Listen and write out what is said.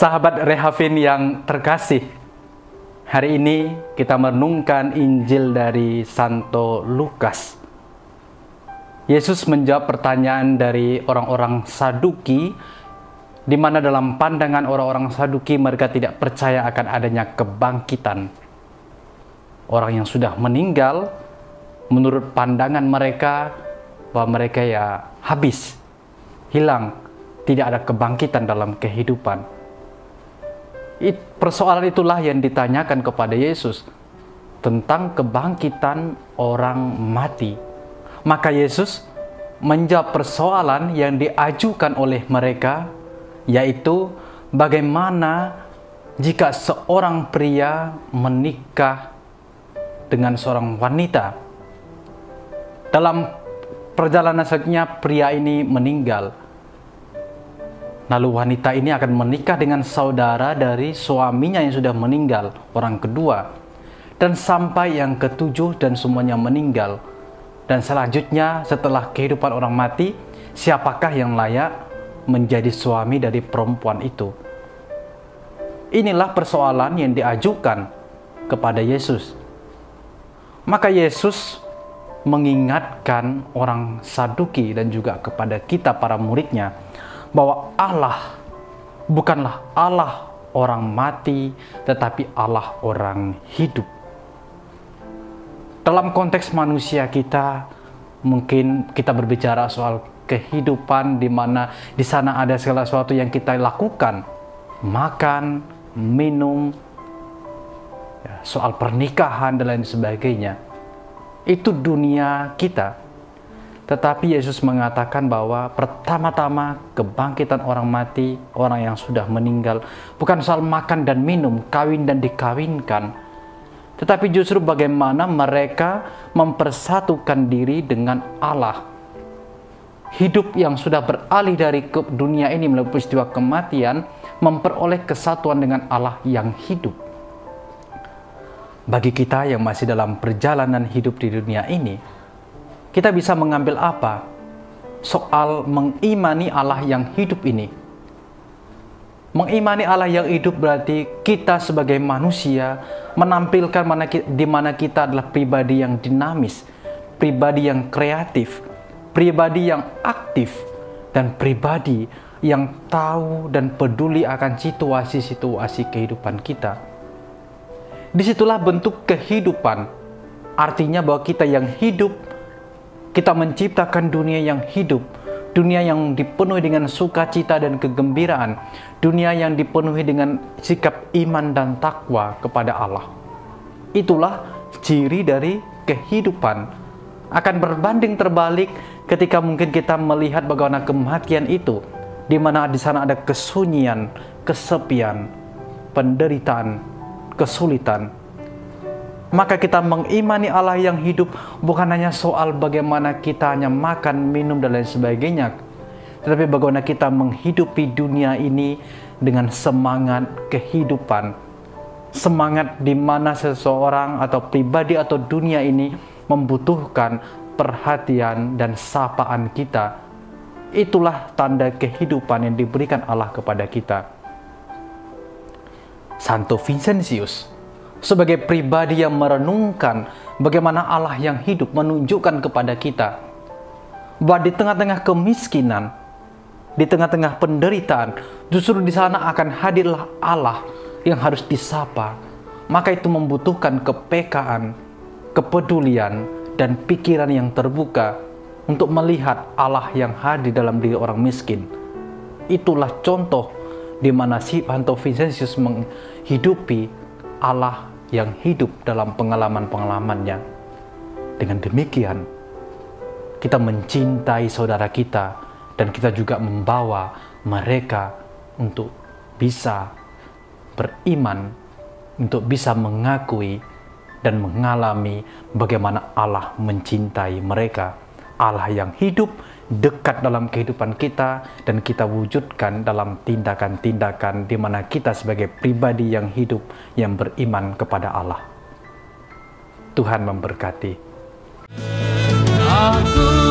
Sahabat Rehavin yang terkasih, hari ini kita merenungkan Injil dari Santo Lukas. Yesus menjawab pertanyaan dari orang-orang Saduki, di mana dalam pandangan orang-orang Saduki mereka tidak percaya akan adanya kebangkitan. Orang yang sudah meninggal, menurut pandangan mereka, bahwa mereka ya habis, hilang, tidak ada kebangkitan dalam kehidupan. Persoalan itulah yang ditanyakan kepada Yesus tentang kebangkitan orang mati. Maka Yesus menjawab persoalan yang diajukan oleh mereka, yaitu bagaimana jika seorang pria menikah dengan seorang wanita. Dalam perjalanan selanjutnya pria ini meninggal. Lalu wanita ini akan menikah dengan saudara dari suaminya yang sudah meninggal, orang kedua. Dan sampai yang ketujuh dan semuanya meninggal. Dan selanjutnya setelah kehidupan orang mati, siapakah yang layak menjadi suami dari perempuan itu? Inilah persoalan yang diajukan kepada Yesus. Maka Yesus mengingatkan orang Saduki dan juga kepada kita para muridnya, bahwa Allah bukanlah Allah orang mati, tetapi Allah orang hidup. Dalam konteks manusia kita, mungkin kita berbicara soal kehidupan di mana di sana ada segala sesuatu yang kita lakukan, makan, minum, soal pernikahan dan lain sebagainya. Itu dunia kita. Tetapi Yesus mengatakan bahwa pertama-tama kebangkitan orang mati, orang yang sudah meninggal, bukan soal makan dan minum, kawin dan dikawinkan, tetapi justru bagaimana mereka mempersatukan diri dengan Allah. Hidup yang sudah beralih dari ke dunia ini melalui peristiwa kematian, memperoleh kesatuan dengan Allah yang hidup. Bagi kita yang masih dalam perjalanan hidup di dunia ini, kita bisa mengambil apa soal mengimani Allah yang hidup ini? Mengimani Allah yang hidup berarti kita sebagai manusia menampilkan di mana kita adalah pribadi yang dinamis, pribadi yang kreatif, pribadi yang aktif, dan pribadi yang tahu dan peduli akan situasi-situasi kehidupan kita. Disitulah bentuk kehidupan. Artinya bahwa kita yang hidup, kita menciptakan dunia yang hidup, dunia yang dipenuhi dengan sukacita dan kegembiraan, dunia yang dipenuhi dengan sikap iman dan takwa kepada Allah. Itulah ciri dari kehidupan. Akan berbanding terbalik ketika mungkin kita melihat bagaimana kematian itu, di mana di sana ada kesunyian, kesepian, penderitaan, kesulitan. Maka kita mengimani Allah yang hidup bukan hanya soal bagaimana kita hanya makan, minum, dan lain sebagainya, tetapi bagaimana kita menghidupi dunia ini dengan semangat kehidupan. Semangat di mana seseorang atau pribadi atau dunia ini membutuhkan perhatian dan sapaan kita. Itulah tanda kehidupan yang diberikan Allah kepada kita. Santo Vincentius sebagai pribadi yang merenungkan bagaimana Allah yang hidup menunjukkan kepada kita bahwa di tengah-tengah kemiskinan, di tengah-tengah penderitaan, justru di sana akan hadirlah Allah yang harus disapa. Maka itu membutuhkan kepekaan, kepedulian, dan pikiran yang terbuka untuk melihat Allah yang hadir dalam diri orang miskin. Itulah contoh di mana Santo Vincentius menghidupi Allah yang hidup dalam pengalaman-pengalamannya. Dengan demikian, kita mencintai saudara kita dan kita juga membawa mereka untuk bisa beriman, untuk bisa mengakui dan mengalami bagaimana Allah mencintai mereka. Allah yang hidup dekat dalam kehidupan kita dan kita wujudkan dalam tindakan-tindakan di mana kita sebagai pribadi yang hidup yang beriman kepada Allah. Tuhan memberkati. Aku